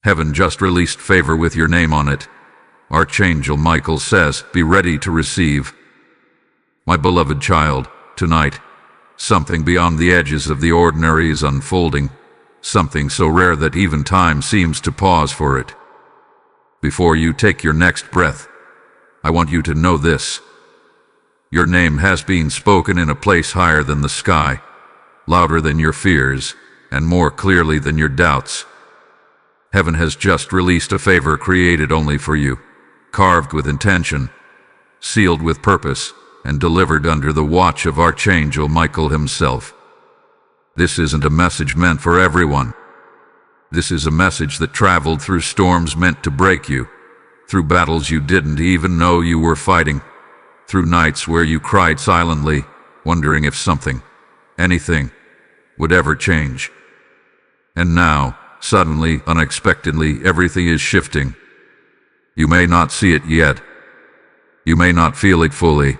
Heaven just released favor with your name on it. Archangel Michael says, be ready to receive. My beloved child, tonight, something beyond the edges of the ordinary is unfolding, something so rare that even time seems to pause for it. Before you take your next breath, I want you to know this. Your name has been spoken in a place higher than the sky, louder than your fears, and more clearly than your doubts. Heaven has just released a favor created only for you, carved with intention, sealed with purpose, and delivered under the watch of Archangel Michael himself. This isn't a message meant for everyone. This is a message that traveled through storms meant to break you, through battles you didn't even know you were fighting, through nights where you cried silently, wondering if something, anything, would ever change. And now, suddenly, unexpectedly, everything is shifting. You may not see it yet. You may not feel it fully.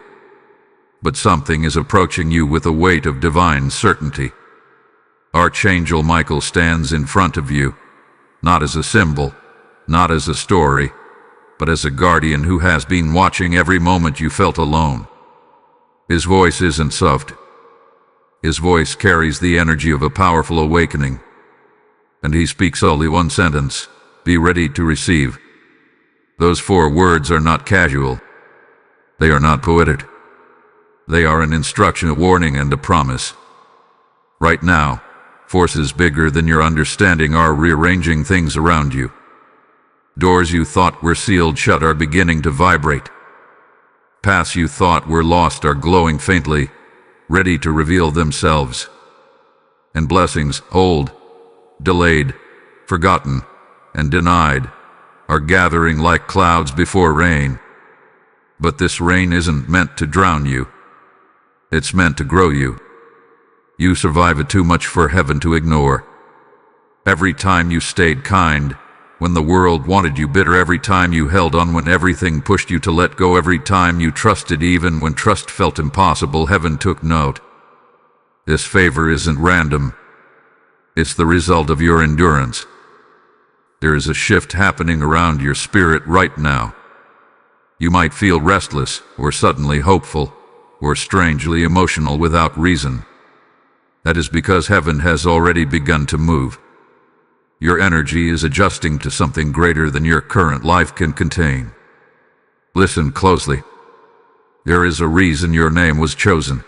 But something is approaching you with a weight of divine certainty. Archangel Michael stands in front of you, not as a symbol, not as a story, but as a guardian who has been watching every moment you felt alone. His voice isn't soft. His voice carries the energy of a powerful awakening. And he speaks only one sentence: be ready to receive. Those 4 words are not casual. They are not poetic. They are an instruction, a warning, and a promise. Right now, forces bigger than your understanding are rearranging things around you. Doors you thought were sealed shut are beginning to vibrate. Paths you thought were lost are glowing faintly, ready to reveal themselves. And blessings, old, delayed, forgotten, and denied, are gathering like clouds before rain. But this rain isn't meant to drown you. It's meant to grow you. You survive it too much for heaven to ignore. Every time you stayed kind, when the world wanted you bitter, every time you held on when everything pushed you to let go, every time you trusted even when trust felt impossible, heaven took note. This favor isn't random. It's the result of your endurance. There is a shift happening around your spirit right now. You might feel restless, or suddenly hopeful, or strangely emotional without reason. That is because heaven has already begun to move. Your energy is adjusting to something greater than your current life can contain. Listen closely. There is a reason your name was chosen.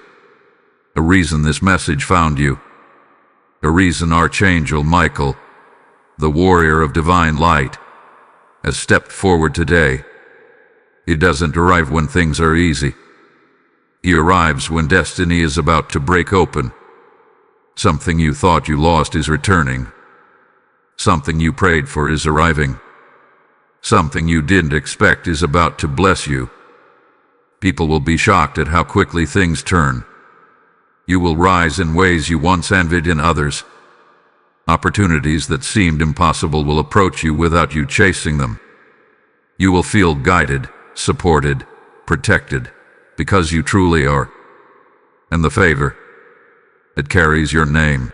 A reason this message found you. A reason Archangel Michael, the warrior of divine light, has stepped forward today. He doesn't arrive when things are easy. He arrives when destiny is about to break open. Something you thought you lost is returning. Something you prayed for is arriving. Something you didn't expect is about to bless you. People will be shocked at how quickly things turn. You will rise in ways you once envied in others. Opportunities that seemed impossible will approach you without you chasing them. You will feel guided, supported, protected, because you truly are. And the favor, it carries your name,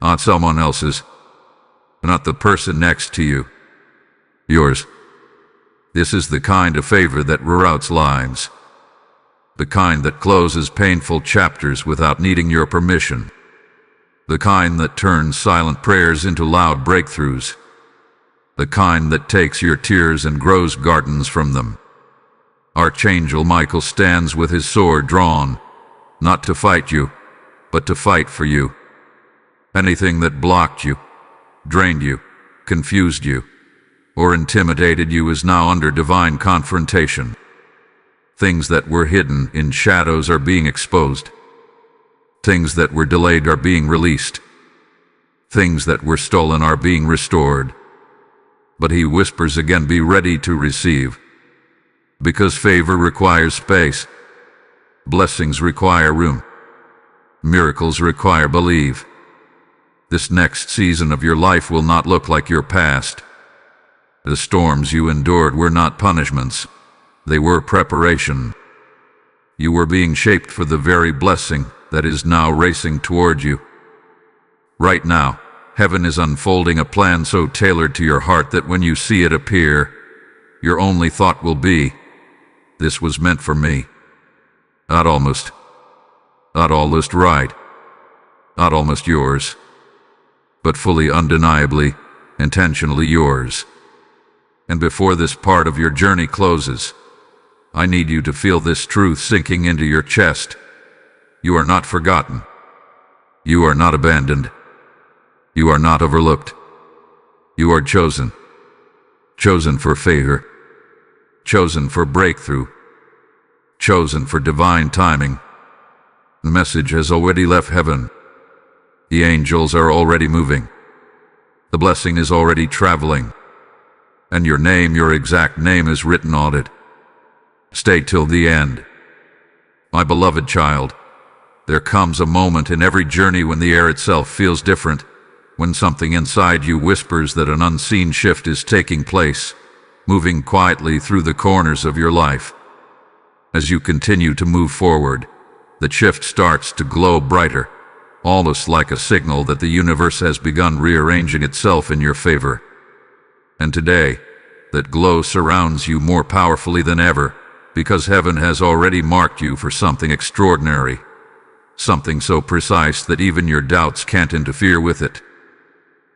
not someone else's, not the person next to you. Yours. This is the kind of favor that reroutes lives. The kind that closes painful chapters without needing your permission. The kind that turns silent prayers into loud breakthroughs. The kind that takes your tears and grows gardens from them. Archangel Michael stands with his sword drawn, not to fight you, but to fight for you. Anything that blocked you, drained you, confused you, or intimidated you is now under divine confrontation. Things that were hidden in shadows are being exposed. Things that were delayed are being released. Things that were stolen are being restored. But he whispers again, be ready to receive. Because favor requires space. Blessings require room. Miracles require belief. This next season of your life will not look like your past. The storms you endured were not punishments. They were preparation. You were being shaped for the very blessing that is now racing toward you. Right now, heaven is unfolding a plan so tailored to your heart that when you see it appear, your only thought will be, "This was meant for me." Not almost right, not almost yours, but fully, undeniably, intentionally yours. And before this part of your journey closes, I need you to feel this truth sinking into your chest. You are not forgotten. You are not abandoned. You are not overlooked. You are chosen. Chosen for favor. Chosen for breakthrough. Chosen for divine timing. The message has already left heaven. The angels are already moving. The blessing is already traveling. And your name, your exact name, is written on it. Stay till the end. My beloved child, there comes a moment in every journey when the air itself feels different, when something inside you whispers that an unseen shift is taking place, moving quietly through the corners of your life. As you continue to move forward, the shift starts to glow brighter, almost like a signal that the universe has begun rearranging itself in your favor. And today, that glow surrounds you more powerfully than ever, because heaven has already marked you for something extraordinary, something so precise that even your doubts can't interfere with it.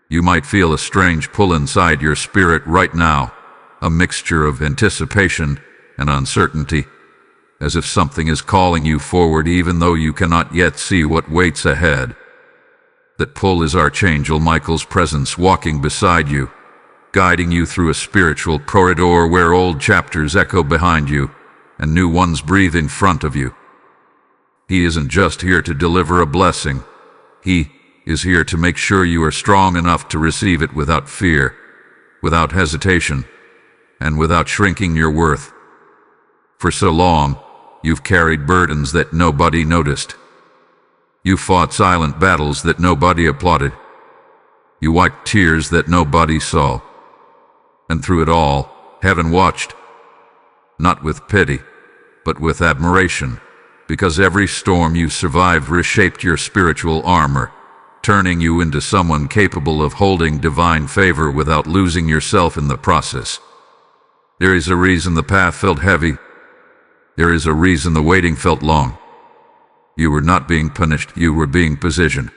You might feel a strange pull inside your spirit right now, a mixture of anticipation and uncertainty, as if something is calling you forward even though you cannot yet see what waits ahead. That pull is Archangel Michael's presence walking beside you, guiding you through a spiritual corridor where old chapters echo behind you and new ones breathe in front of you. He isn't just here to deliver a blessing. He is here to make sure you are strong enough to receive it without fear, without hesitation, and without shrinking your worth. For so long, you've carried burdens that nobody noticed. You fought silent battles that nobody applauded. You wiped tears that nobody saw. And through it all, heaven watched. Not with pity, but with admiration, because every storm you survived reshaped your spiritual armor, turning you into someone capable of holding divine favor without losing yourself in the process. There is a reason the path felt heavy. There is a reason the waiting felt long. You were not being punished, you were being positioned.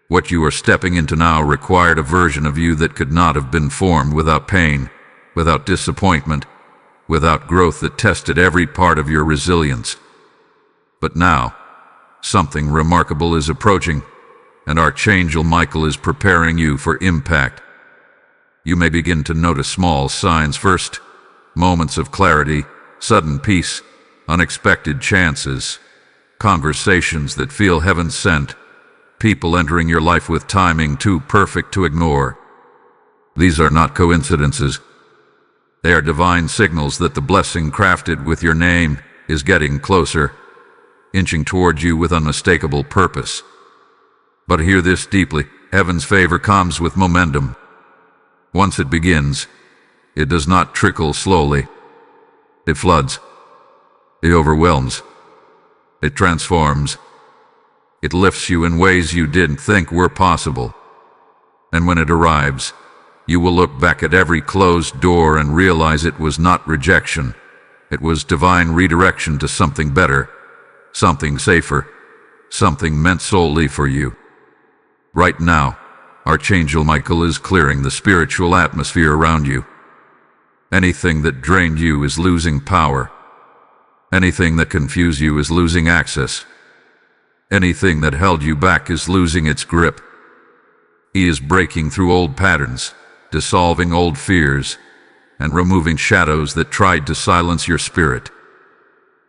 What you are stepping into now required a version of you that could not have been formed without pain, without disappointment, without growth that tested every part of your resilience. But now, something remarkable is approaching, and Archangel Michael is preparing you for impact. You may begin to notice small signs first, moments of clarity, sudden peace, unexpected chances, conversations that feel heaven-sent, people entering your life with timing too perfect to ignore. These are not coincidences. They are divine signals that the blessing crafted with your name is getting closer, inching toward you with unmistakable purpose. But hear this deeply, heaven's favor comes with momentum. Once it begins, it does not trickle slowly. It floods. It overwhelms. It transforms. It lifts you in ways you didn't think were possible. And when it arrives, you will look back at every closed door and realize it was not rejection. It was divine redirection to something better, something safer, something meant solely for you. Right now, Archangel Michael is clearing the spiritual atmosphere around you. Anything that drained you is losing power. Anything that confused you is losing access. Anything that held you back is losing its grip. He is breaking through old patterns, dissolving old fears, and removing shadows that tried to silence your spirit.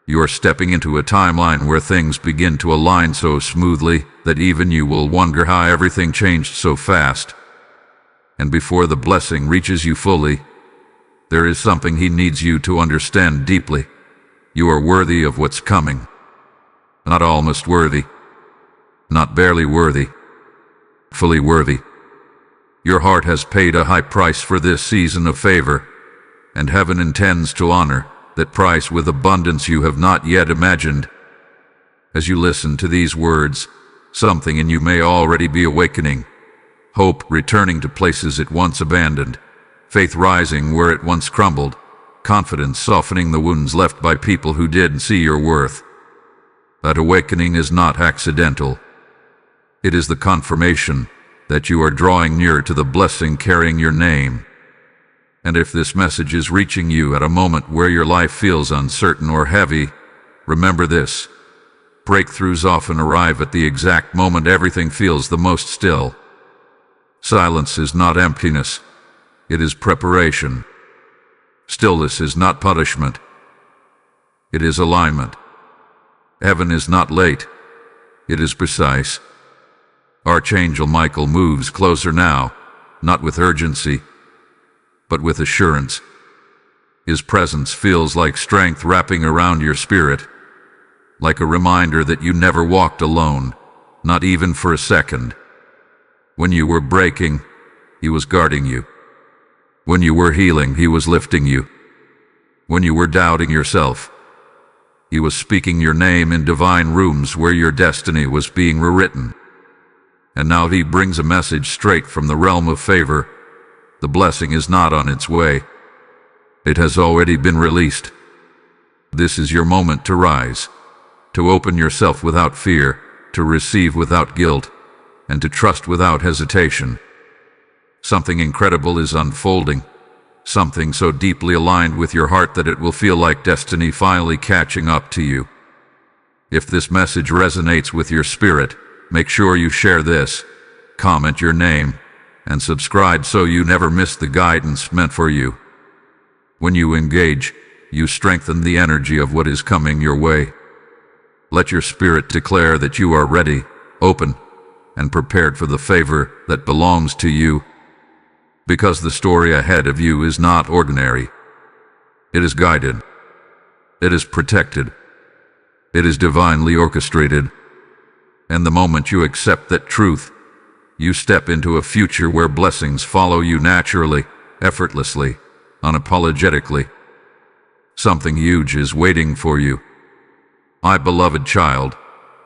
You are stepping into a timeline where things begin to align so smoothly that even you will wonder how everything changed so fast. And before the blessing reaches you fully, there is something he needs you to understand deeply. You are worthy of what's coming. Not almost worthy, not barely worthy, fully worthy. Your heart has paid a high price for this season of favor, and heaven intends to honor that price with abundance you have not yet imagined. As you listen to these words, something in you may already be awakening. hope returning to places it once abandoned, faith rising where it once crumbled, confidence softening the wounds left by people who didn't see your worth. That awakening is not accidental. It is the confirmation that you are drawing near to the blessing carrying your name. And if this message is reaching you at a moment where your life feels uncertain or heavy, remember this: breakthroughs often arrive at the exact moment everything feels the most still. Silence is not emptiness, it is preparation. Stillness is not punishment, it is alignment. Heaven is not late, it is precise. Archangel Michael moves closer now, not with urgency, but with assurance. His presence feels like strength wrapping around your spirit, like a reminder that you never walked alone, not even for a second. When you were breaking, he was guarding you. When you were healing, he was lifting you. When you were doubting yourself, he was speaking your name in divine rooms where your destiny was being rewritten. And now he brings a message straight from the realm of favor. The blessing is not on its way. It has already been released. This is your moment to rise, to open yourself without fear, to receive without guilt, and to trust without hesitation. Something incredible is unfolding, something so deeply aligned with your heart that it will feel like destiny finally catching up to you. If this message resonates with your spirit, make sure you share this, comment your name, and subscribe so you never miss the guidance meant for you. When you engage, you strengthen the energy of what is coming your way. Let your spirit declare that you are ready, open, and prepared for the favor that belongs to you. Because the story ahead of you is not ordinary. It is guided. It is protected. It is divinely orchestrated. And the moment you accept that truth, you step into a future where blessings follow you naturally, effortlessly, unapologetically. Something huge is waiting for you. My beloved child,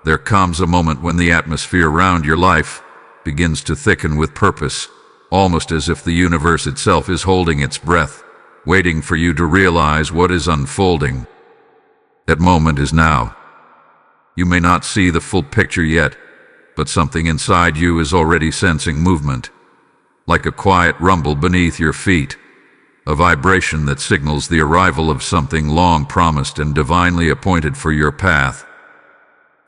there comes a moment when the atmosphere around your life begins to thicken with purpose, almost as if the universe itself is holding its breath, waiting for you to realize what is unfolding. That moment is now. You may not see the full picture yet, but something inside you is already sensing movement, like a quiet rumble beneath your feet, a vibration that signals the arrival of something long promised and divinely appointed for your path.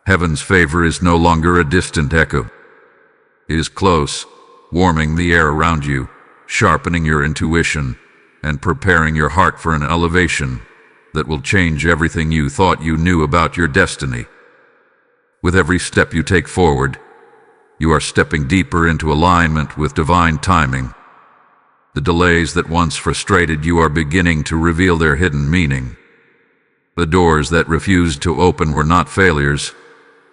Heaven's favor is no longer a distant echo. It is close, warming the air around you, sharpening your intuition, and preparing your heart for an elevation that will change everything you thought you knew about your destiny. With every step you take forward, you are stepping deeper into alignment with divine timing. The delays that once frustrated you are beginning to reveal their hidden meaning. The doors that refused to open were not failures,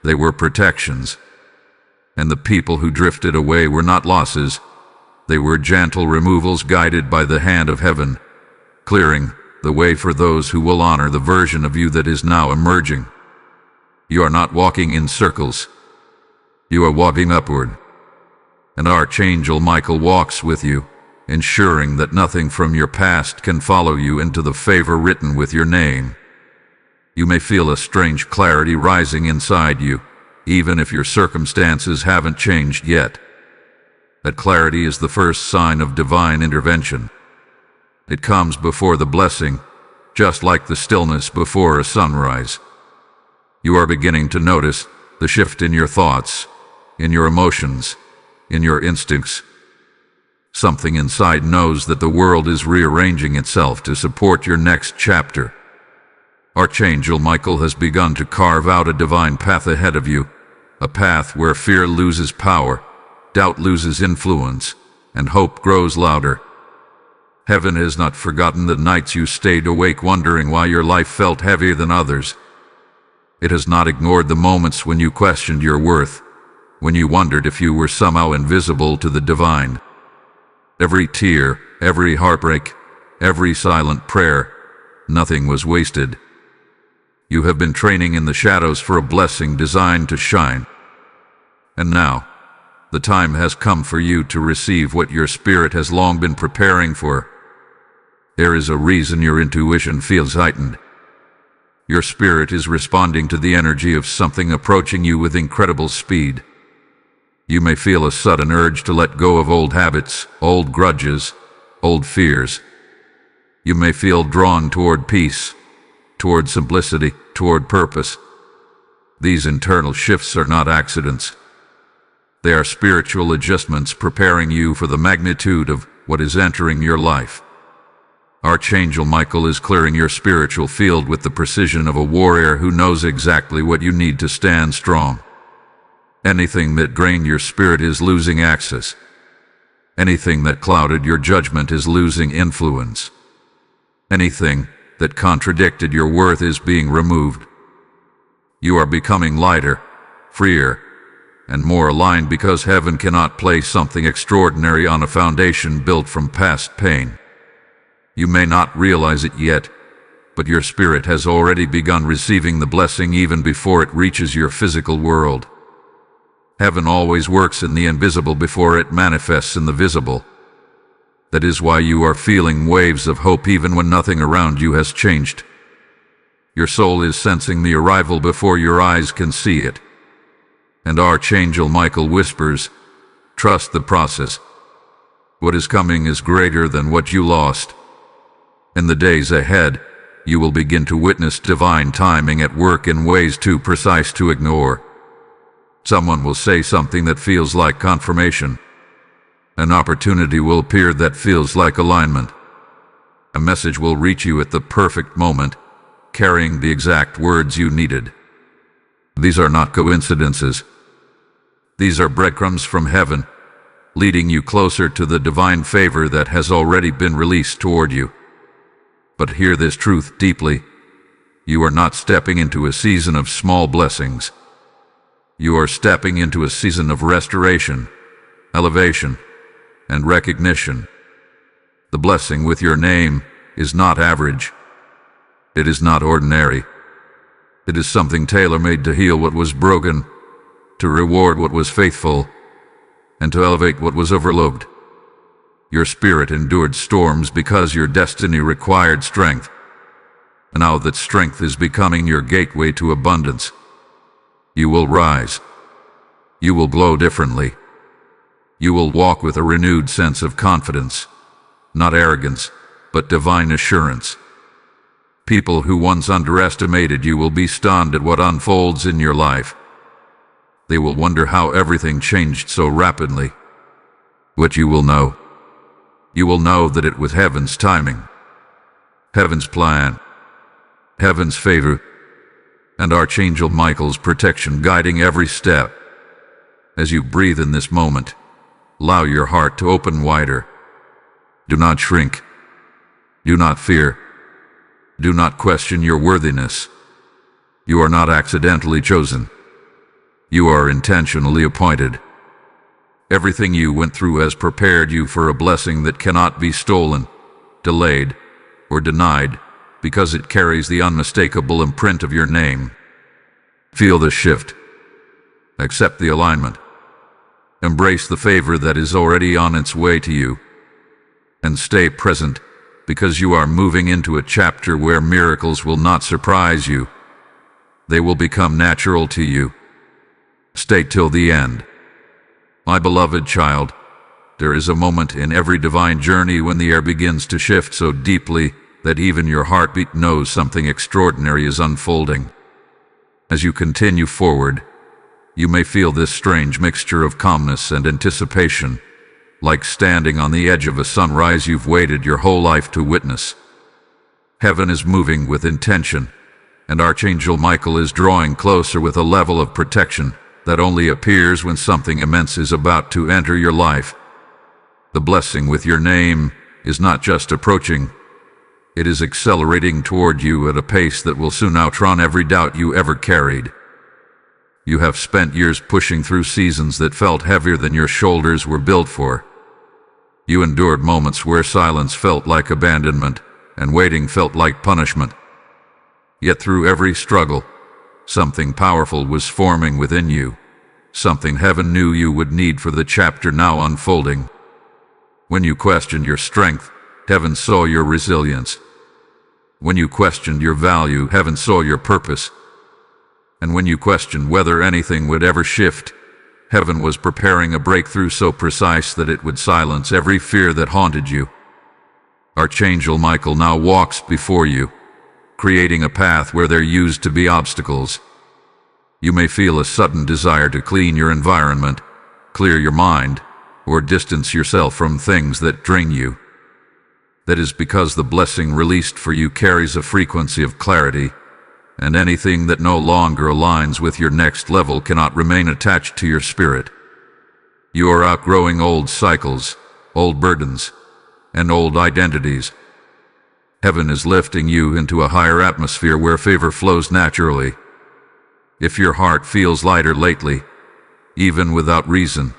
they were protections. And the people who drifted away were not losses, they were gentle removals guided by the hand of heaven, clearing the way for those who will honor the version of you that is now emerging. You are not walking in circles. You are walking upward. And Archangel Michael walks with you, ensuring that nothing from your past can follow you into the favor written with your name. You may feel a strange clarity rising inside you, even if your circumstances haven't changed yet. That clarity is the first sign of divine intervention. It comes before the blessing, just like the stillness before a sunrise. You are beginning to notice the shift in your thoughts, in your emotions, in your instincts. Something inside knows that the world is rearranging itself to support your next chapter. Archangel Michael has begun to carve out a divine path ahead of you, a path where fear loses power, doubt loses influence, and hope grows louder. Heaven has not forgotten the nights you stayed awake wondering why your life felt heavier than others. It has not ignored the moments when you questioned your worth, when you wondered if you were somehow invisible to the divine. Every tear, every heartbreak, every silent prayer, nothing was wasted. You have been training in the shadows for a blessing designed to shine. And now, The time has come for you to receive what your spirit has long been preparing for. There is a reason your intuition feels heightened. Your spirit is responding to the energy of something approaching you with incredible speed. You may feel a sudden urge to let go of old habits, old grudges, old fears. You may feel drawn toward peace, toward simplicity, toward purpose. These internal shifts are not accidents. They are spiritual adjustments preparing you for the magnitude of what is entering your life. Archangel Michael is clearing your spiritual field with the precision of a warrior who knows exactly what you need to stand strong. Anything that drained your spirit is losing access. Anything that clouded your judgment is losing influence. Anything that contradicted your worth is being removed. You are becoming lighter, freer, and more aligned because heaven cannot place something extraordinary on a foundation built from past pain. You may not realize it yet, but your spirit has already begun receiving the blessing even before it reaches your physical world. Heaven always works in the invisible before it manifests in the visible. That is why you are feeling waves of hope even when nothing around you has changed. Your soul is sensing the arrival before your eyes can see it. And Archangel Michael whispers, "Trust the process. What is coming is greater than what you lost." In the days ahead, you will begin to witness divine timing at work in ways too precise to ignore. Someone will say something that feels like confirmation. An opportunity will appear that feels like alignment. A message will reach you at the perfect moment, carrying the exact words you needed. These are not coincidences. These are breadcrumbs from heaven, leading you closer to the divine favor that has already been released toward you. But hear this truth deeply. You are not stepping into a season of small blessings. You are stepping into a season of restoration, elevation, and recognition. The blessing with your name is not average. It is not ordinary. It is something tailor-made to heal what was broken, to reward what was faithful, and to elevate what was overlooked. Your spirit endured storms because your destiny required strength. And now that strength is becoming your gateway to abundance, you will rise. You will glow differently. You will walk with a renewed sense of confidence, not arrogance, but divine assurance. People who once underestimated you will be stunned at what unfolds in your life. They will wonder how everything changed so rapidly. What you will know that it was heaven's timing, heaven's plan, heaven's favor, and Archangel Michael's protection guiding every step. As you breathe in this moment, allow your heart to open wider. Do not shrink. Do not fear. Do not question your worthiness. You are not accidentally chosen. You are intentionally appointed. Everything you went through has prepared you for a blessing that cannot be stolen, delayed, or denied, because it carries the unmistakable imprint of your name. Feel the shift. Accept the alignment. Embrace the favor that is already on its way to you. And stay present, because you are moving into a chapter where miracles will not surprise you. They will become natural to you. Stay till the end. My beloved child, there is a moment in every divine journey when the air begins to shift so deeply that even your heartbeat knows something extraordinary is unfolding. As you continue forward, you may feel this strange mixture of calmness and anticipation, like standing on the edge of a sunrise you've waited your whole life to witness. Heaven is moving with intention, and Archangel Michael is drawing closer with a level of protection that only appears when something immense is about to enter your life. The blessing with your name is not just approaching, it is accelerating toward you at a pace that will soon outrun every doubt you ever carried. You have spent years pushing through seasons that felt heavier than your shoulders were built for. You endured moments where silence felt like abandonment and waiting felt like punishment. Yet through every struggle, something powerful was forming within you. something heaven knew you would need for the chapter now unfolding. When you questioned your strength, heaven saw your resilience. When you questioned your value, heaven saw your purpose. And when you questioned whether anything would ever shift, heaven was preparing a breakthrough so precise that it would silence every fear that haunted you. Archangel Michael now walks before you, creating a path where there used to be obstacles. You may feel a sudden desire to clean your environment, clear your mind, or distance yourself from things that drain you. That is because the blessing released for you carries a frequency of clarity, and anything that no longer aligns with your next level cannot remain attached to your spirit. You are outgrowing old cycles, old burdens, and old identities. Heaven is lifting you into a higher atmosphere where favor flows naturally. If your heart feels lighter lately, even without reason,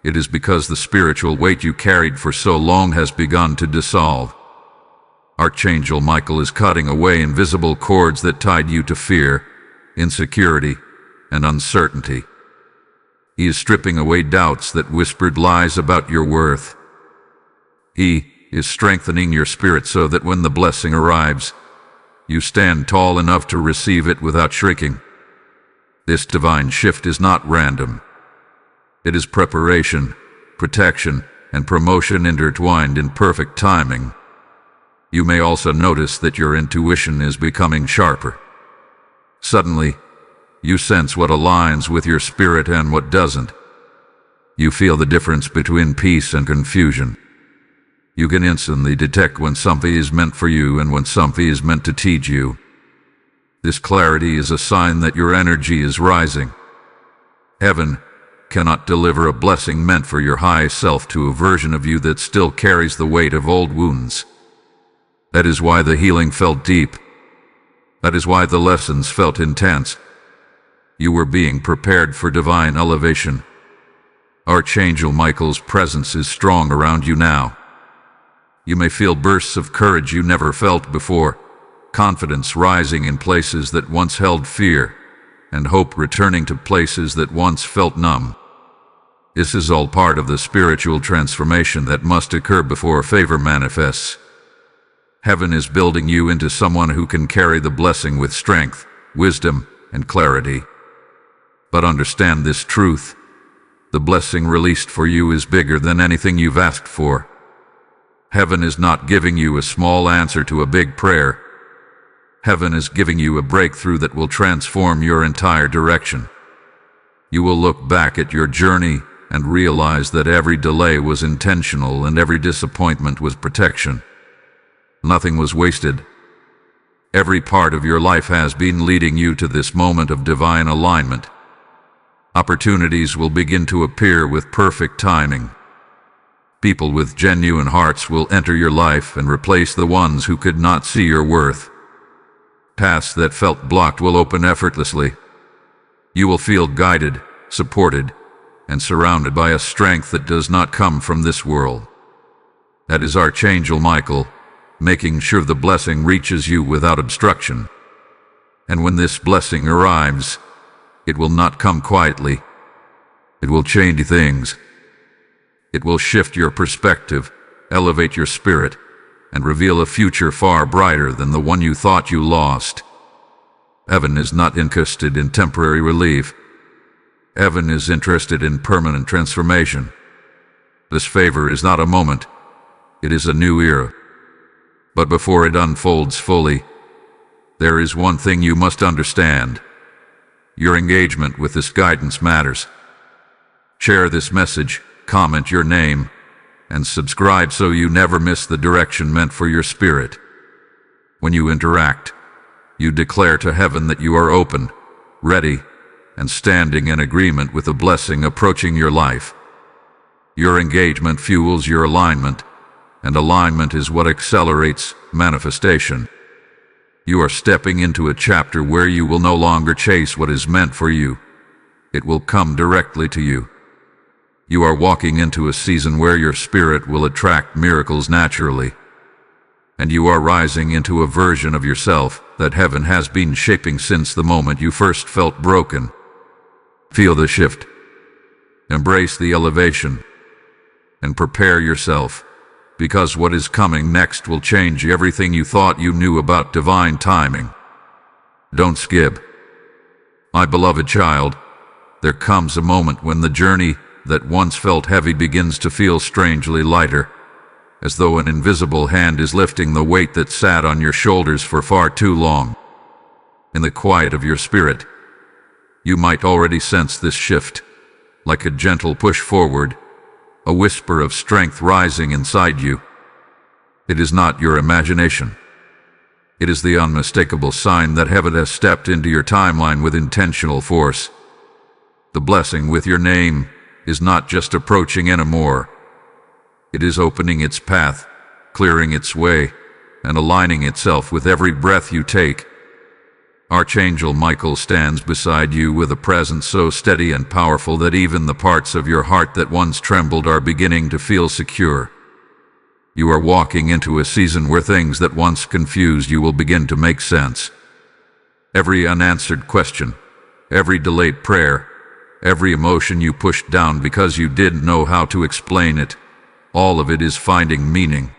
it is because the spiritual weight you carried for so long has begun to dissolve. Archangel Michael is cutting away invisible cords that tied you to fear, insecurity, and uncertainty. He is stripping away doubts that whispered lies about your worth. He is strengthening your spirit so that when the blessing arrives, you stand tall enough to receive it without shrinking. This divine shift is not random. It is preparation, protection, and promotion intertwined in perfect timing. You may also notice that your intuition is becoming sharper. Suddenly, you sense what aligns with your spirit and what doesn't. You feel the difference between peace and confusion. You can instantly detect when something is meant for you and when something is meant to teach you. This clarity is a sign that your energy is rising. Heaven cannot deliver a blessing meant for your high self to a version of you that still carries the weight of old wounds. That is why the healing felt deep. That is why the lessons felt intense. You were being prepared for divine elevation. Archangel Michael's presence is strong around you now. You may feel bursts of courage you never felt before, confidence rising in places that once held fear, and hope returning to places that once felt numb. This is all part of the spiritual transformation that must occur before favor manifests. Heaven is building you into someone who can carry the blessing with strength, wisdom, and clarity. But understand this truth: the blessing released for you is bigger than anything you've asked for. Heaven is not giving you a small answer to a big prayer. Heaven is giving you a breakthrough that will transform your entire direction. You will look back at your journey and realize that every delay was intentional and every disappointment was protection. Nothing was wasted. Every part of your life has been leading you to this moment of divine alignment. Opportunities will begin to appear with perfect timing. People with genuine hearts will enter your life and replace the ones who could not see your worth. Paths that felt blocked will open effortlessly. You will feel guided, supported, and surrounded by a strength that does not come from this world. That is Archangel Michael, making sure the blessing reaches you without obstruction. And when this blessing arrives, it will not come quietly. It will change things. It will shift your perspective, elevate your spirit, and reveal a future far brighter than the one you thought you lost. Heaven is not interested in temporary relief. Heaven is interested in permanent transformation. This favor is not a moment. It is a new era. But before it unfolds fully, there is one thing you must understand. Your engagement with this guidance matters. Share this message, comment your name, and subscribe so you never miss the direction meant for your spirit. When you interact, you declare to heaven that you are open, ready, and standing in agreement with the blessing approaching your life. Your engagement fuels your alignment, and alignment is what accelerates manifestation. You are stepping into a chapter where you will no longer chase what is meant for you. It will come directly to you. You are walking into a season where your spirit will attract miracles naturally, and you are rising into a version of yourself that heaven has been shaping since the moment you first felt broken. Feel the shift, Embrace the elevation and prepare yourself, because what is coming next will change everything you thought you knew about divine timing. Don't skip. My beloved child, there comes a moment when the journey that once felt heavy begins to feel strangely lighter, as though an invisible hand is lifting the weight that sat on your shoulders for far too long. In the quiet of your spirit, you might already sense this shift, like a gentle push forward, a whisper of strength rising inside you. It is not your imagination. It is the unmistakable sign that heaven has stepped into your timeline with intentional force. The blessing with your name is not just approaching anymore. It is opening its path, clearing its way, and aligning itself with every breath you take. Archangel Michael stands beside you with a presence so steady and powerful that even the parts of your heart that once trembled are beginning to feel secure. You are walking into a season where things that once confused you will begin to make sense. Every unanswered question, every delayed prayer, every emotion you pushed down because you didn't know how to explain it, all of it is finding meaning.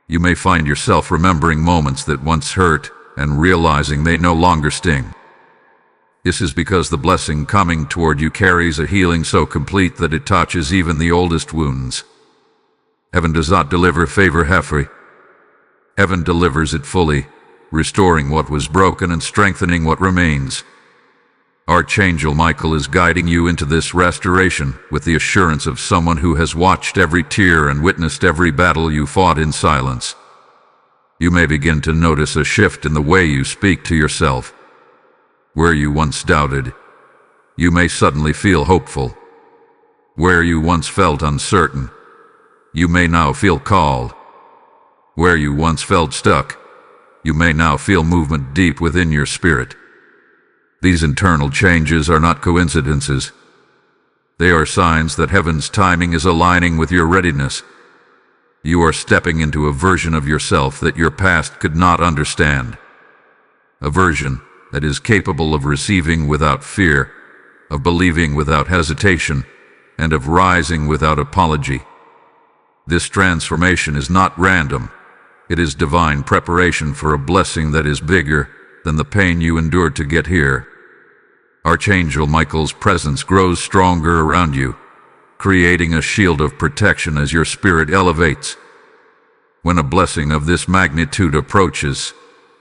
You may find yourself remembering moments that once hurt and realizing they no longer sting. This is because the blessing coming toward you carries a healing so complete that it touches even the oldest wounds. Heaven does not deliver favor halfway. Heaven delivers it fully, restoring what was broken and strengthening what remains. Archangel Michael is guiding you into this restoration with the assurance of someone who has watched every tear and witnessed every battle you fought in silence. You may begin to notice a shift in the way you speak to yourself. Where you once doubted, you may suddenly feel hopeful. Where you once felt uncertain, you may now feel called. Where you once felt stuck, you may now feel movement deep within your spirit. These internal changes are not coincidences. They are signs that heaven's timing is aligning with your readiness. You are stepping into a version of yourself that your past could not understand. A version that is capable of receiving without fear, of believing without hesitation, and of rising without apology. This transformation is not random. It is divine preparation for a blessing that is bigger than the pain you endured to get here. Archangel Michael's presence grows stronger around you, creating a shield of protection as your spirit elevates. When a blessing of this magnitude approaches,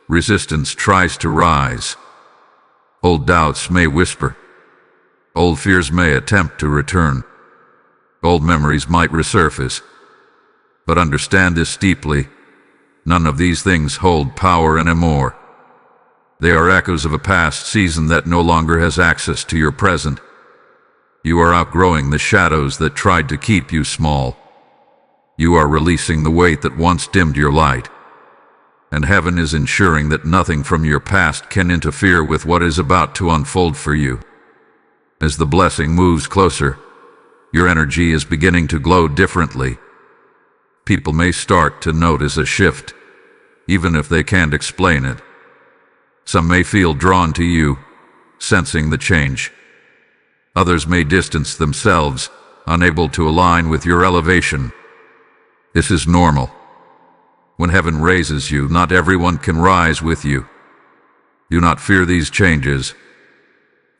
resistance tries to rise. Old doubts may whisper. Old fears may attempt to return. Old memories might resurface. But understand this deeply. None of these things hold power anymore. They are echoes of a past season that no longer has access to your present. You are outgrowing the shadows that tried to keep you small. You are releasing the weight that once dimmed your light. And heaven is ensuring that nothing from your past can interfere with what is about to unfold for you. As the blessing moves closer, your energy is beginning to glow differently. People may start to notice a shift, even if they can't explain it. Some may feel drawn to you, sensing the change. Others may distance themselves, unable to align with your elevation. This is normal. When heaven raises you, not everyone can rise with you. Do not fear these changes.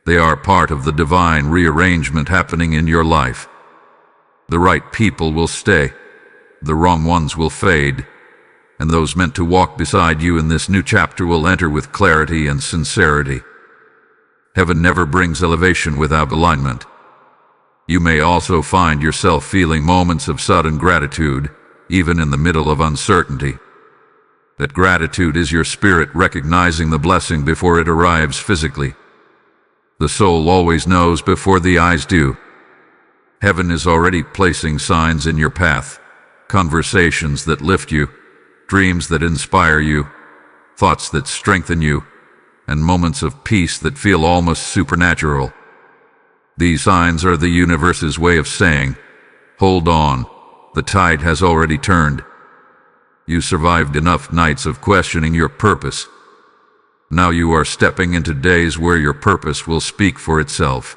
They are part of the divine rearrangement happening in your life. The right people will stay. The wrong ones will fade, and those meant to walk beside you in this new chapter will enter with clarity and sincerity. Heaven never brings elevation without alignment. You may also find yourself feeling moments of sudden gratitude, even in the middle of uncertainty. That gratitude is your spirit recognizing the blessing before it arrives physically. The soul always knows before the eyes do. Heaven is already placing signs in your path. Conversations that lift you, dreams that inspire you, thoughts that strengthen you, and moments of peace that feel almost supernatural. These signs are the universe's way of saying, hold on, the tide has already turned. You survived enough nights of questioning your purpose. Now you are stepping into days where your purpose will speak for itself.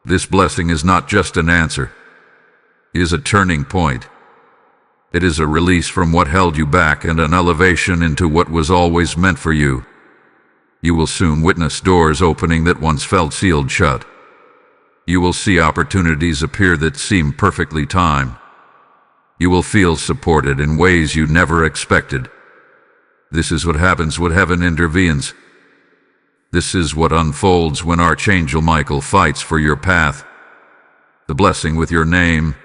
This blessing is not just an answer. It is a turning point. It is a release from what held you back and an elevation into what was always meant for you. You will soon witness doors opening that once felt sealed shut. You will see opportunities appear that seem perfectly timed. You will feel supported in ways you never expected. This is what happens when heaven intervenes. This is what unfolds when Archangel Michael fights for your path. The blessing with your name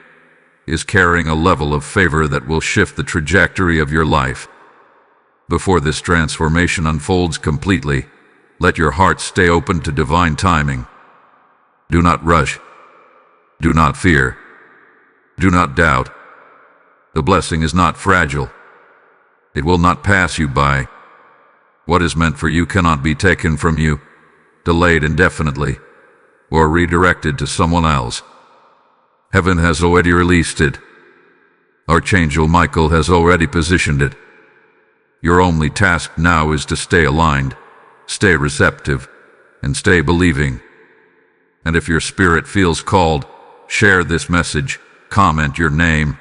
is carrying a level of favor that will shift the trajectory of your life. Before this transformation unfolds completely, let your heart stay open to divine timing. Do not rush. Do not fear. Do not doubt. The blessing is not fragile. It will not pass you by. What is meant for you cannot be taken from you, delayed indefinitely, or redirected to someone else. Heaven has already released it. Archangel Michael has already positioned it. Your only task now is to stay aligned, stay receptive, and stay believing. And if your spirit feels called, share this message, comment your name,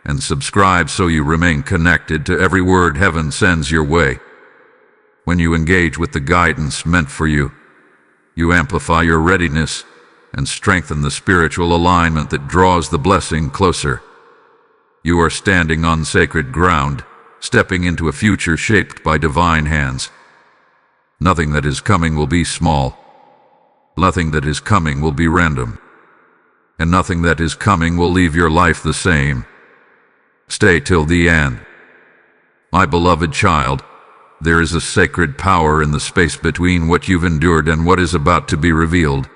and subscribe so you remain connected to every word heaven sends your way. When you engage with the guidance meant for you, you amplify your readiness and strengthen the spiritual alignment that draws the blessing closer. You are standing on sacred ground, stepping into a future shaped by divine hands. Nothing that is coming will be small. Nothing that is coming will be random. And nothing that is coming will leave your life the same. Stay till the end. My beloved child, there is a sacred power in the space between what you've endured and what is about to be revealed.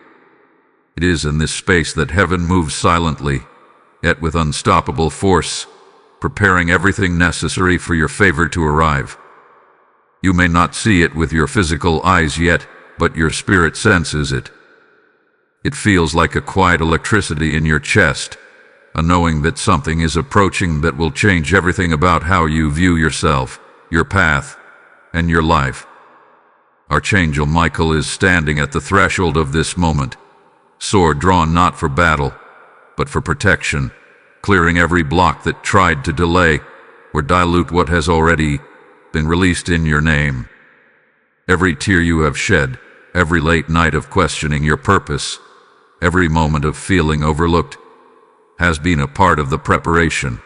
It is in this space that heaven moves silently, yet with unstoppable force, preparing everything necessary for your favor to arrive. You may not see it with your physical eyes yet, but your spirit senses it. It feels like a quiet electricity in your chest, a knowing that something is approaching that will change everything about how you view yourself, your path, and your life. Archangel Michael is standing at the threshold of this moment, sword drawn not for battle, but for protection, clearing every block that tried to delay or dilute what has already been released in your name. Every tear you have shed, every late night of questioning your purpose, every moment of feeling overlooked, has been a part of the preparation.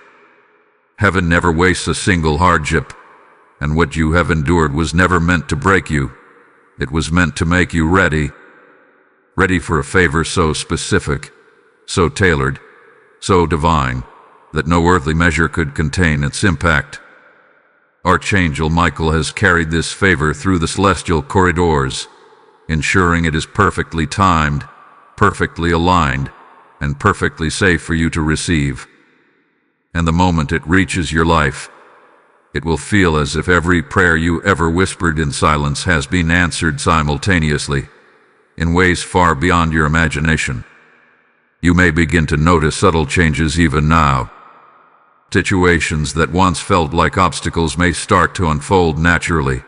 Heaven never wastes a single hardship, and what you have endured was never meant to break you. It was meant to make you ready. Ready for a favor so specific, so tailored, so divine, that no earthly measure could contain its impact. Archangel Michael has carried this favor through the celestial corridors, ensuring it is perfectly timed, perfectly aligned, and perfectly safe for you to receive. And the moment it reaches your life, it will feel as if every prayer you ever whispered in silence has been answered simultaneously, in ways far beyond your imagination. You may begin to notice subtle changes even now. Situations that once felt like obstacles may start to unfold naturally.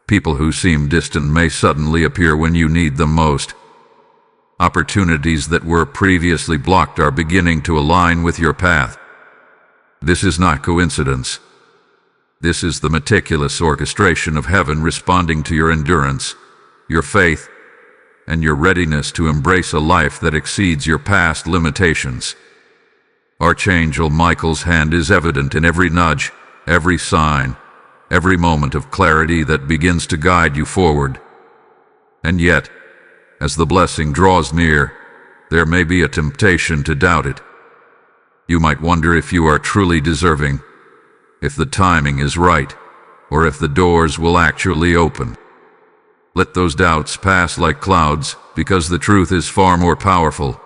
People who seem distant may suddenly appear when you need them most. Opportunities that were previously blocked are beginning to align with your path. This is not coincidence. This is the meticulous orchestration of heaven responding to your endurance, your faith, and your readiness to embrace a life that exceeds your past limitations. Archangel Michael's hand is evident in every nudge, every sign, every moment of clarity that begins to guide you forward. And yet, as the blessing draws near, there may be a temptation to doubt it. You might wonder if you are truly deserving, if the timing is right, or if the doors will actually open. Let those doubts pass like clouds, because the truth is far more powerful.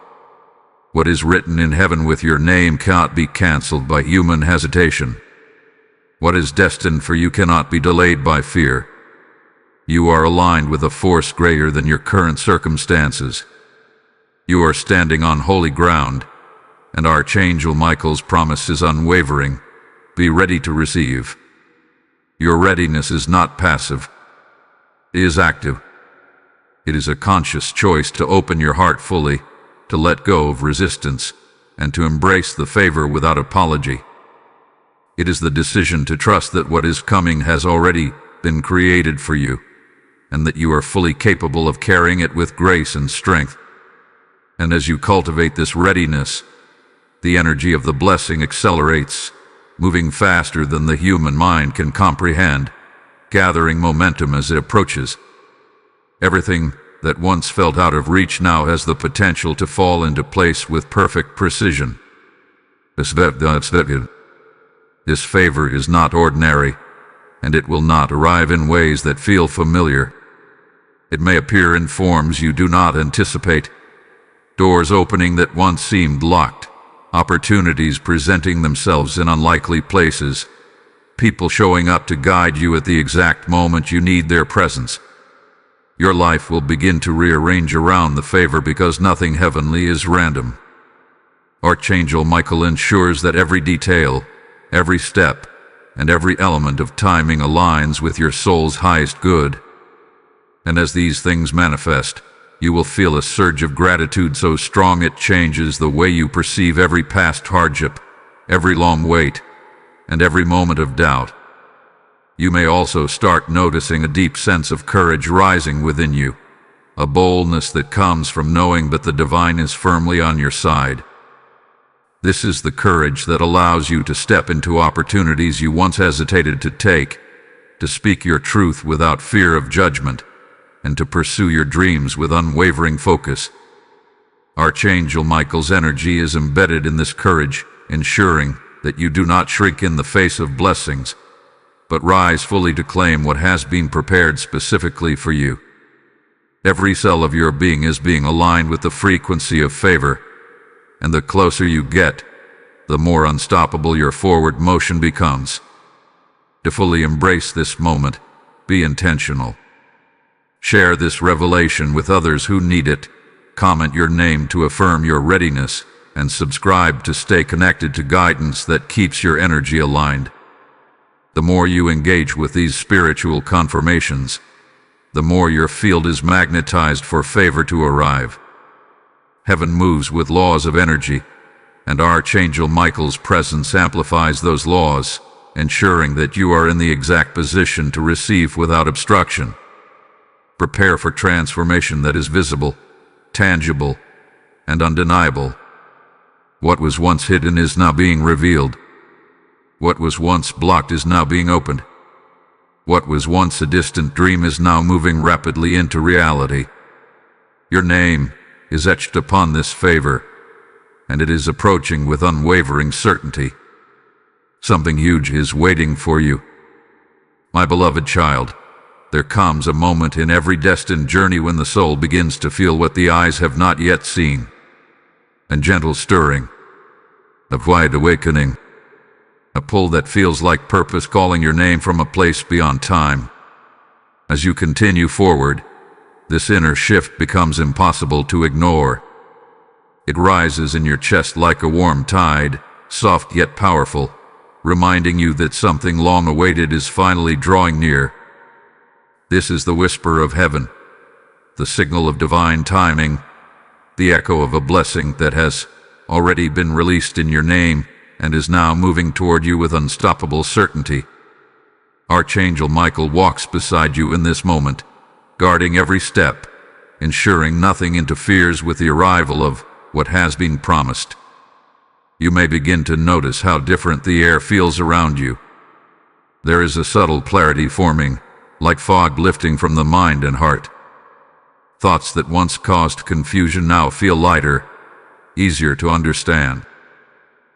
What is written in heaven with your name cannot be canceled by human hesitation. What is destined for you cannot be delayed by fear. You are aligned with a force greater than your current circumstances. You are standing on holy ground, and Archangel Michael's promise is unwavering. Be ready to receive. Your readiness is not passive. It is active. It is a conscious choice to open your heart fully, to let go of resistance, and to embrace the favor without apology. It is the decision to trust that what is coming has already been created for you, and that you are fully capable of carrying it with grace and strength. And as you cultivate this readiness, the energy of the blessing accelerates, moving faster than the human mind can comprehend, gathering momentum as it approaches. Everything that once felt out of reach now has the potential to fall into place with perfect precision. This favor is not ordinary, and it will not arrive in ways that feel familiar. It may appear in forms you do not anticipate, doors opening that once seemed locked, opportunities presenting themselves in unlikely places, people showing up to guide you at the exact moment you need their presence. Your life will begin to rearrange around the favor because nothing heavenly is random. Archangel Michael ensures that every detail, every step, and every element of timing aligns with your soul's highest good. And as these things manifest, you will feel a surge of gratitude so strong it changes the way you perceive every past hardship, every long wait, and every moment of doubt. You may also start noticing a deep sense of courage rising within you, a boldness that comes from knowing that the divine is firmly on your side. This is the courage that allows you to step into opportunities you once hesitated to take, to speak your truth without fear of judgment, and to pursue your dreams with unwavering focus. Archangel Michael's energy is embedded in this courage, ensuring that you do not shrink in the face of blessings, but rise fully to claim what has been prepared specifically for you. Every cell of your being is being aligned with the frequency of favor, and the closer you get, the more unstoppable your forward motion becomes. To fully embrace this moment, be intentional. Share this revelation with others who need it, comment your name to affirm your readiness, and subscribe to stay connected to guidance that keeps your energy aligned. The more you engage with these spiritual confirmations, the more your field is magnetized for favor to arrive. Heaven moves with laws of energy, and Archangel Michael's presence amplifies those laws, ensuring that you are in the exact position to receive without obstruction. Prepare for transformation that is visible, tangible, and undeniable. What was once hidden is now being revealed. What was once blocked is now being opened. What was once a distant dream is now moving rapidly into reality. Your name is etched upon this favor, and it is approaching with unwavering certainty. Something huge is waiting for you. My beloved child, there comes a moment in every destined journey when the soul begins to feel what the eyes have not yet seen. A gentle stirring, a wide awakening, a pull that feels like purpose calling your name from a place beyond time. As you continue forward, this inner shift becomes impossible to ignore. It rises in your chest like a warm tide, soft yet powerful, reminding you that something long awaited is finally drawing near. This is the whisper of heaven, the signal of divine timing, the echo of a blessing that has already been released in your name and is now moving toward you with unstoppable certainty. Archangel Michael walks beside you in this moment, guarding every step, ensuring nothing interferes with the arrival of what has been promised. You may begin to notice how different the air feels around you. There is a subtle clarity forming, like fog lifting from the mind and heart. Thoughts that once caused confusion now feel lighter, easier to understand.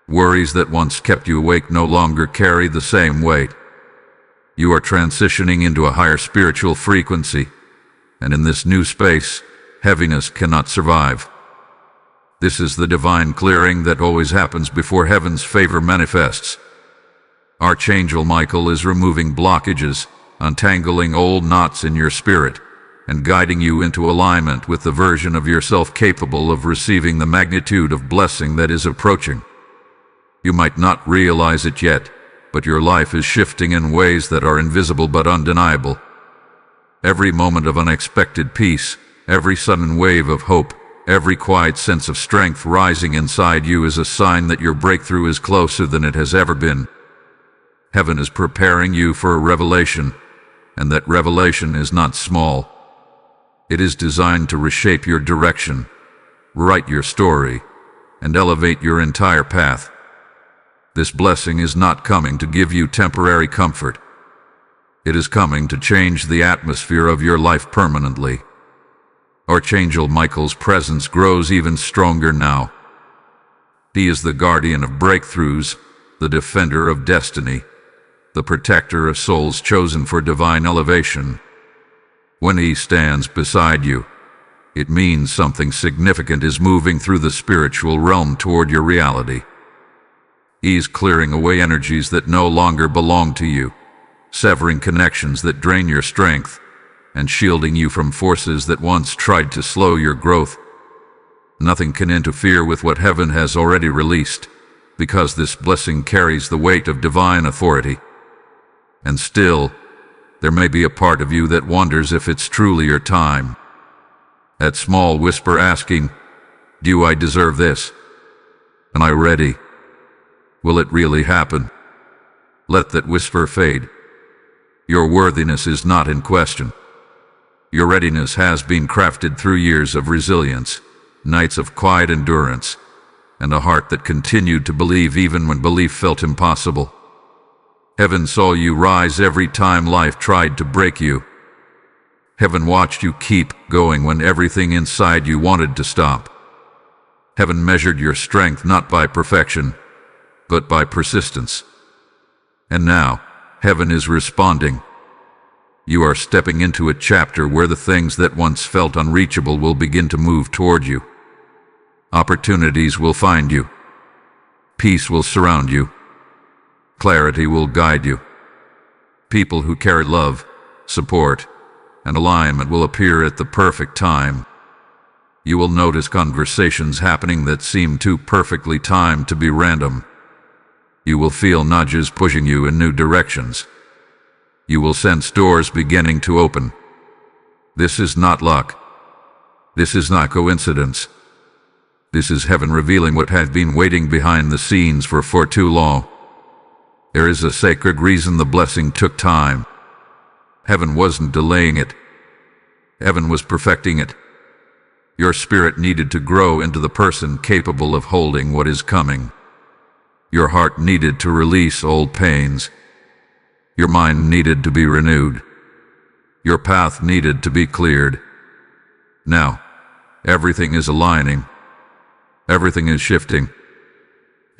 Worries that once kept you awake no longer carry the same weight. You are transitioning into a higher spiritual frequency, and in this new space, heaviness cannot survive. This is the divine clearing that always happens before heaven's favor manifests. Archangel Michael is removing blockages, untangling old knots in your spirit, and guiding you into alignment with the version of yourself capable of receiving the magnitude of blessing that is approaching. You might not realize it yet, but your life is shifting in ways that are invisible but undeniable. Every moment of unexpected peace, every sudden wave of hope, every quiet sense of strength rising inside you is a sign that your breakthrough is closer than it has ever been. Heaven is preparing you for a revelation, and that revelation is not small. It is designed to reshape your direction, write your story, and elevate your entire path. This blessing is not coming to give you temporary comfort. It is coming to change the atmosphere of your life permanently. Archangel Michael's presence grows even stronger now. He is the guardian of breakthroughs, the defender of destiny, the protector of souls chosen for divine elevation. When he stands beside you, it means something significant is moving through the spiritual realm toward your reality. He's clearing away energies that no longer belong to you, severing connections that drain your strength, and shielding you from forces that once tried to slow your growth. Nothing can interfere with what heaven has already released, because this blessing carries the weight of divine authority. And still, there may be a part of you that wonders if it's truly your time. That small whisper asking, "Do I deserve this? Am I ready? Will it really happen?" Let that whisper fade. Your worthiness is not in question. Your readiness has been crafted through years of resilience, nights of quiet endurance, and a heart that continued to believe even when belief felt impossible. Heaven saw you rise every time life tried to break you. Heaven watched you keep going when everything inside you wanted to stop. Heaven measured your strength not by perfection, but by persistence. And now, heaven is responding. You are stepping into a chapter where the things that once felt unreachable will begin to move toward you. Opportunities will find you. Peace will surround you. Clarity will guide you. People who carry love, support, and alignment will appear at the perfect time. You will notice conversations happening that seem too perfectly timed to be random. You will feel nudges pushing you in new directions. You will sense doors beginning to open. This is not luck. This is not coincidence. This is heaven revealing what had been waiting behind the scenes for too long. There is a sacred reason the blessing took time. Heaven wasn't delaying it. Heaven was perfecting it. Your spirit needed to grow into the person capable of holding what is coming. Your heart needed to release old pains. Your mind needed to be renewed. Your path needed to be cleared. Now, everything is aligning. Everything is shifting.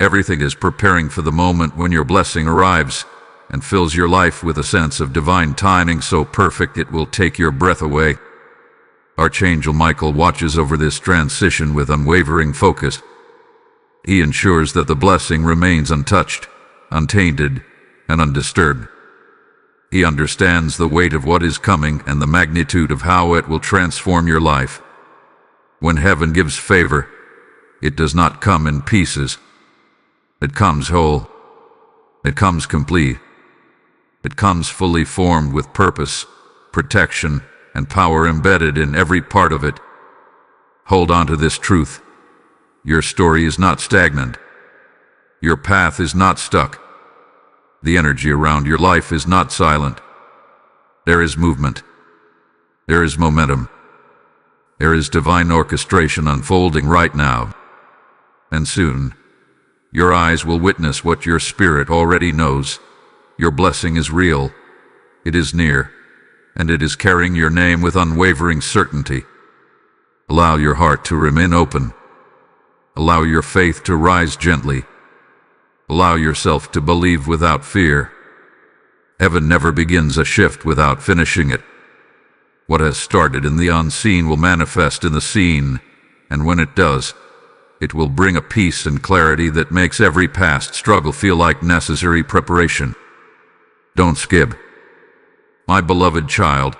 Everything is preparing for the moment when your blessing arrives and fills your life with a sense of divine timing so perfect it will take your breath away. Archangel Michael watches over this transition with unwavering focus. He ensures that the blessing remains untouched, untainted, and undisturbed. He understands the weight of what is coming and the magnitude of how it will transform your life. When heaven gives favor, it does not come in pieces. It comes whole. It comes complete. It comes fully formed with purpose, protection, and power embedded in every part of it. Hold on to this truth. Your story is not stagnant. Your path is not stuck. The energy around your life is not silent. There is movement. There is momentum. There is divine orchestration unfolding right now. And soon, your eyes will witness what your spirit already knows. Your blessing is real. It is near. And it is carrying your name with unwavering certainty. Allow your heart to remain open. Allow your faith to rise gently. Allow yourself to believe without fear. Heaven never begins a shift without finishing it. What has started in the unseen will manifest in the seen, and when it does, it will bring a peace and clarity that makes every past struggle feel like necessary preparation. Don't skip. My beloved child,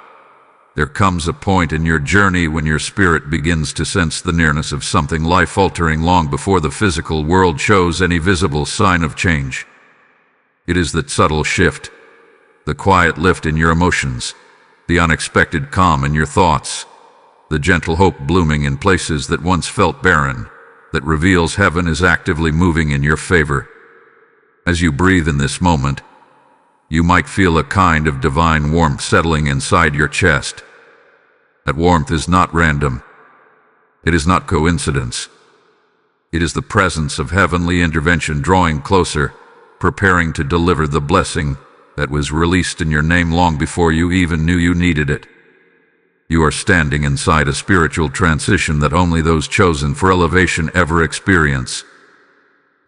there comes a point in your journey when your spirit begins to sense the nearness of something life-altering long before the physical world shows any visible sign of change. It is that subtle shift, the quiet lift in your emotions, the unexpected calm in your thoughts, the gentle hope blooming in places that once felt barren, that reveals heaven is actively moving in your favor. As you breathe in this moment, you might feel a kind of divine warmth settling inside your chest. That warmth is not random. It is not coincidence. It is the presence of heavenly intervention drawing closer, preparing to deliver the blessing that was released in your name long before you even knew you needed it. You are standing inside a spiritual transition that only those chosen for elevation ever experience.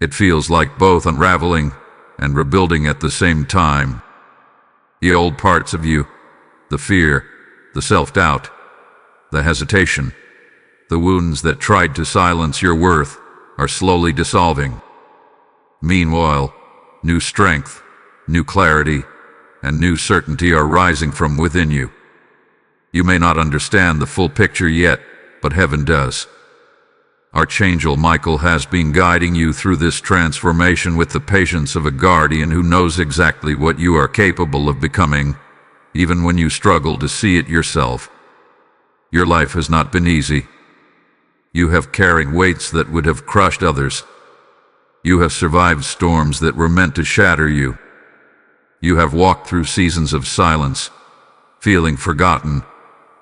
It feels like both unraveling and rebuilding at the same time. The old parts of you, the fear, the self-doubt, the hesitation, the wounds that tried to silence your worth, are slowly dissolving. Meanwhile, new strength, new clarity, and new certainty are rising from within you. You may not understand the full picture yet, but heaven does. Archangel Michael has been guiding you through this transformation with the patience of a guardian who knows exactly what you are capable of becoming, even when you struggle to see it yourself. Your life has not been easy. You have carried weights that would have crushed others. You have survived storms that were meant to shatter you. You have walked through seasons of silence, feeling forgotten,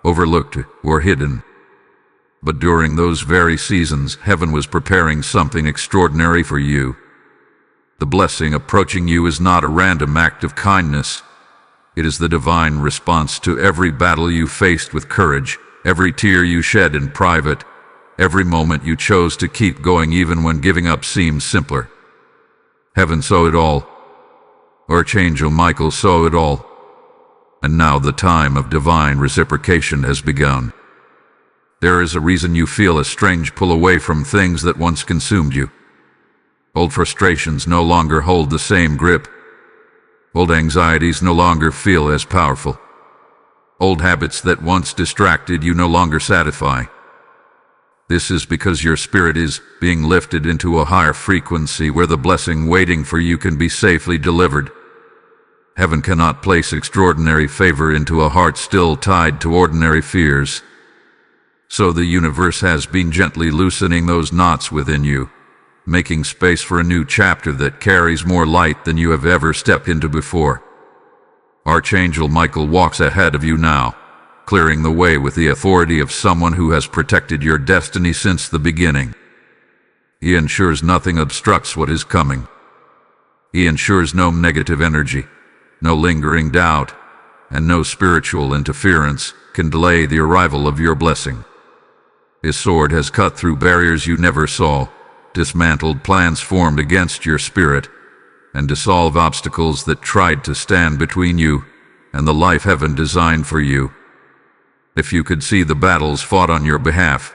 overlooked, or hidden. But during those very seasons, heaven was preparing something extraordinary for you. The blessing approaching you is not a random act of kindness. It is the divine response to every battle you faced with courage, every tear you shed in private, every moment you chose to keep going even when giving up seemed simpler. Heaven saw it all. Archangel Michael saw it all. And now the time of divine reciprocation has begun. There is a reason you feel a strange pull away from things that once consumed you. Old frustrations no longer hold the same grip. Old anxieties no longer feel as powerful. Old habits that once distracted you no longer satisfy. This is because your spirit is being lifted into a higher frequency where the blessing waiting for you can be safely delivered. Heaven cannot place extraordinary favor into a heart still tied to ordinary fears. So the universe has been gently loosening those knots within you, making space for a new chapter that carries more light than you have ever stepped into before. Archangel Michael walks ahead of you now, clearing the way with the authority of someone who has protected your destiny since the beginning. He ensures nothing obstructs what is coming. He ensures no negative energy, no lingering doubt, and no spiritual interference can delay the arrival of your blessing. His sword has cut through barriers you never saw, dismantled plans formed against your spirit, and dissolved obstacles that tried to stand between you and the life heaven designed for you. If you could see the battles fought on your behalf,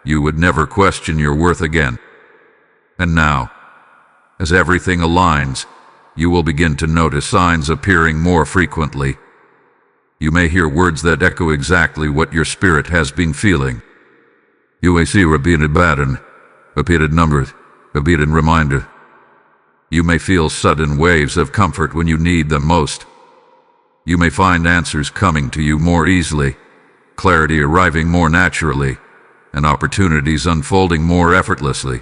you would never question your worth again. And now, as everything aligns, you will begin to notice signs appearing more frequently. You may hear words that echo exactly what your spirit has been feeling. You may see repeated pattern, repeated numbers, repeated reminder. You may feel sudden waves of comfort when you need them most. You may find answers coming to you more easily, clarity arriving more naturally, and opportunities unfolding more effortlessly.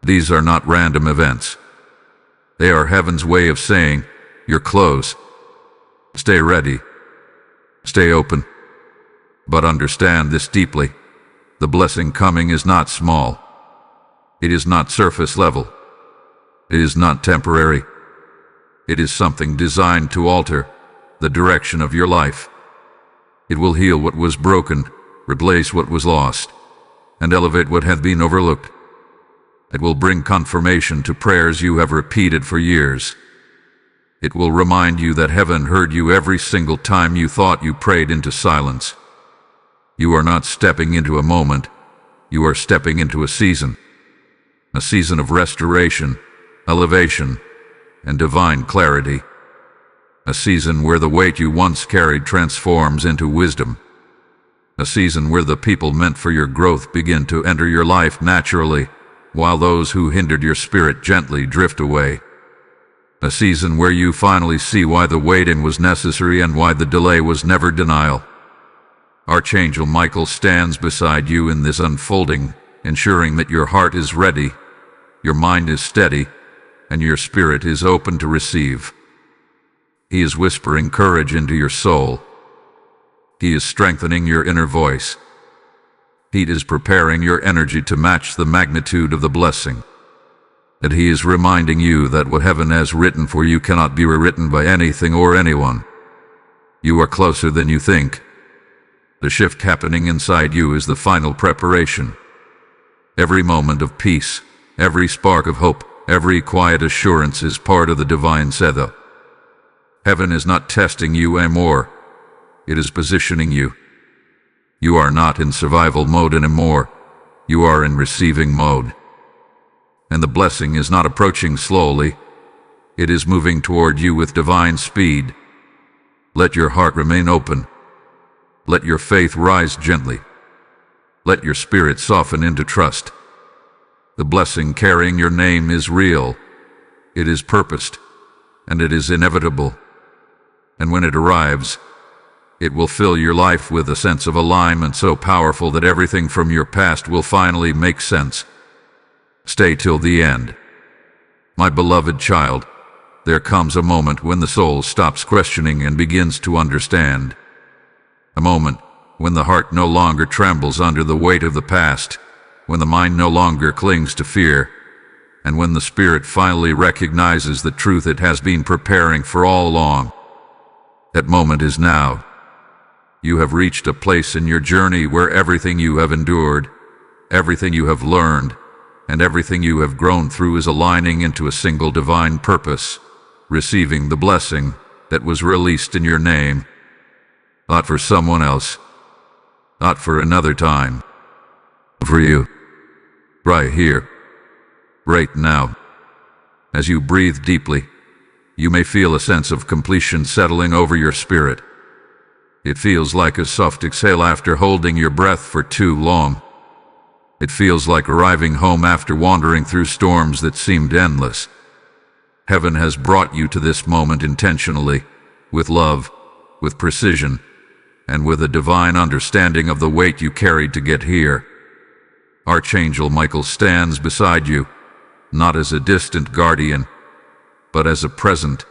These are not random events. They are heaven's way of saying, you're close. Stay ready. Stay open. But understand this deeply. The blessing coming is not small. It is not surface level. It is not temporary. It is something designed to alter the direction of your life. It will heal what was broken, replace what was lost, and elevate what had been overlooked. It will bring confirmation to prayers you have repeated for years. It will remind you that heaven heard you every single time you thought you prayed into silence. You are not stepping into a moment. You are stepping into a season of restoration, elevation, and divine clarity. A season where the weight you once carried transforms into wisdom. A season where the people meant for your growth begin to enter your life naturally, while those who hindered your spirit gently drift away. A season where you finally see why the waiting was necessary and why the delay was never denial. Archangel Michael stands beside you in this unfolding, ensuring that your heart is ready, your mind is steady, and your spirit is open to receive. He is whispering courage into your soul. He is strengthening your inner voice. He is preparing your energy to match the magnitude of the blessing. And he is reminding you that what heaven has written for you cannot be rewritten by anything or anyone. You are closer than you think. The shift happening inside you is the final preparation. Every moment of peace, every spark of hope, every quiet assurance is part of the divine setup. Heaven is not testing you anymore. It is positioning you. You are not in survival mode anymore. You are in receiving mode. And the blessing is not approaching slowly. It is moving toward you with divine speed. Let your heart remain open. Let your faith rise gently. Let your spirit soften into trust. The blessing carrying your name is real. It is purposed, and it is inevitable. And when it arrives, it will fill your life with a sense of alignment so powerful that everything from your past will finally make sense. Stay till the end. My beloved child, there comes a moment when the soul stops questioning and begins to understand. A moment when the heart no longer trembles under the weight of the past, when the mind no longer clings to fear, and when the spirit finally recognizes the truth it has been preparing for all along. That moment is now. You have reached a place in your journey where everything you have endured, everything you have learned, and everything you have grown through is aligning into a single divine purpose, receiving the blessing that was released in your name. Not for someone else, not for another time, for you, right here, right now. As you breathe deeply, you may feel a sense of completion settling over your spirit. It feels like a soft exhale after holding your breath for too long. It feels like arriving home after wandering through storms that seemed endless. Heaven has brought you to this moment intentionally, with love, with precision, and with a divine understanding of the weight you carried to get here. Archangel Michael stands beside you, not as a distant guardian, but as a present,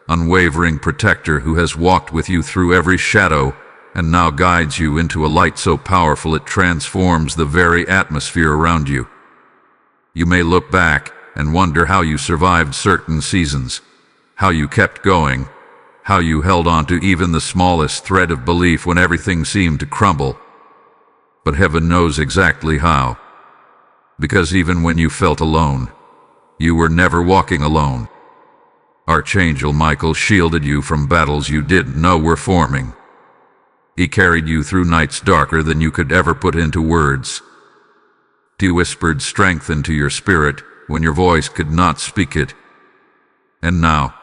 unwavering protector who has walked with you through every shadow and now guides you into a light so powerful it transforms the very atmosphere around you. You may look back and wonder how you survived certain seasons, how you kept going, how you held on to even the smallest thread of belief when everything seemed to crumble. But heaven knows exactly how. Because even when you felt alone, you were never walking alone. Archangel Michael shielded you from battles you didn't know were forming. He carried you through nights darker than you could ever put into words. He whispered strength into your spirit when your voice could not speak it. And now,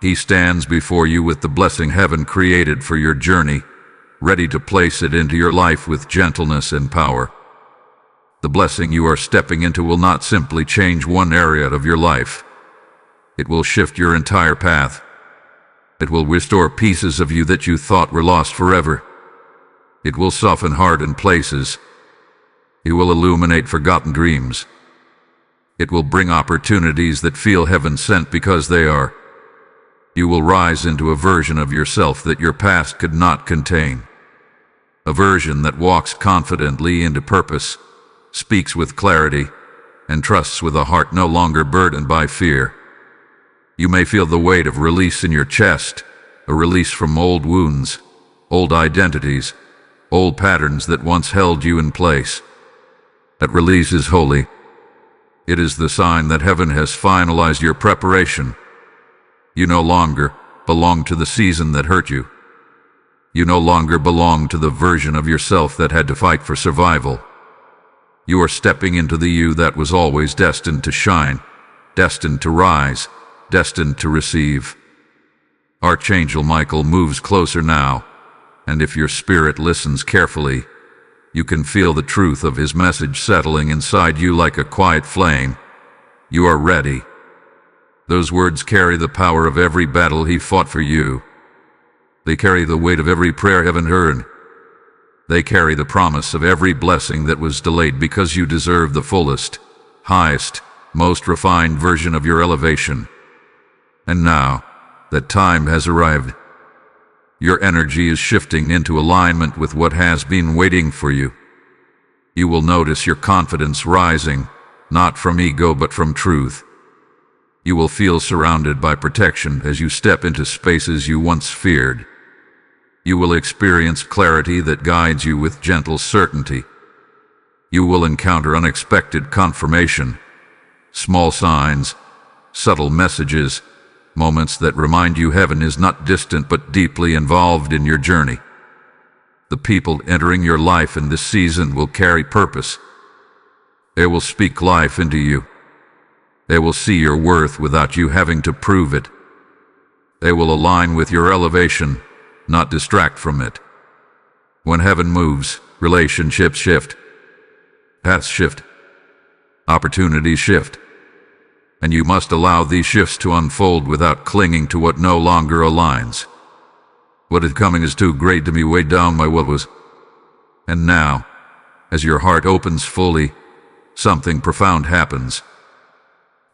he stands before you with the blessing heaven created for your journey, ready to place it into your life with gentleness and power. The blessing you are stepping into will not simply change one area of your life. It will shift your entire path. It will restore pieces of you that you thought were lost forever. It will soften hardened places. It will illuminate forgotten dreams. It will bring opportunities that feel heaven-sent because they are. You will rise into a version of yourself that your past could not contain. A version that walks confidently into purpose, speaks with clarity, and trusts with a heart no longer burdened by fear. You may feel the weight of release in your chest, a release from old wounds, old identities, old patterns that once held you in place. That release is holy. It is the sign that heaven has finalized your preparation. You no longer belong to the season that hurt you. You no longer belong to the version of yourself that had to fight for survival. You are stepping into the you that was always destined to shine, destined to rise, destined to receive. Archangel Michael moves closer now, and if your spirit listens carefully, you can feel the truth of his message settling inside you like a quiet flame. You are ready. Those words carry the power of every battle he fought for you. They carry the weight of every prayer heaven heard. They carry the promise of every blessing that was delayed because you deserve the fullest, highest, most refined version of your elevation. And now that time has arrived, your energy is shifting into alignment with what has been waiting for you. You will notice your confidence rising, not from ego but from truth. You will feel surrounded by protection as you step into spaces you once feared. You will experience clarity that guides you with gentle certainty. You will encounter unexpected confirmation, small signs, subtle messages, moments that remind you heaven is not distant but deeply involved in your journey. The people entering your life in this season will carry purpose. They will speak life into you. They will see your worth without you having to prove it. They will align with your elevation, not distract from it. When heaven moves, relationships shift, paths shift, opportunities shift, and you must allow these shifts to unfold without clinging to what no longer aligns. What is coming is too great to be weighed down by what was. And now, as your heart opens fully, something profound happens.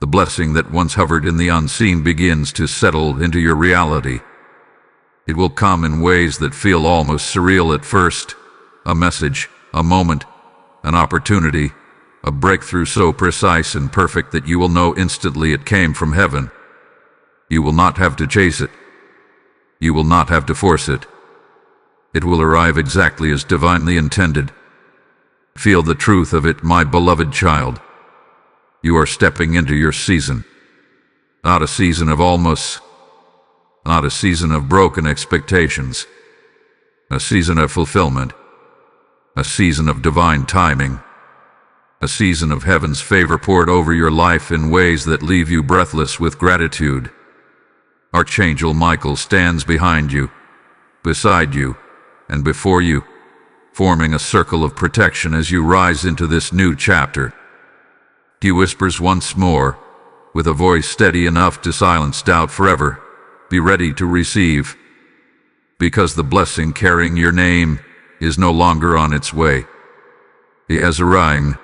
The blessing that once hovered in the unseen begins to settle into your reality. It will come in ways that feel almost surreal at first. A message, a moment, an opportunity, a breakthrough so precise and perfect that you will know instantly it came from heaven. You will not have to chase it. You will not have to force it. It will arrive exactly as divinely intended. Feel the truth of it, my beloved child. You are stepping into your season. Not a season of almost, not a season of broken expectations. A season of fulfillment. A season of divine timing. A season of heaven's favor poured over your life in ways that leave you breathless with gratitude. Archangel Michael stands behind you, beside you, and before you, forming a circle of protection as you rise into this new chapter. He whispers once more, with a voice steady enough to silence doubt forever, "Be ready to receive, because the blessing carrying your name is no longer on its way. It has arrived."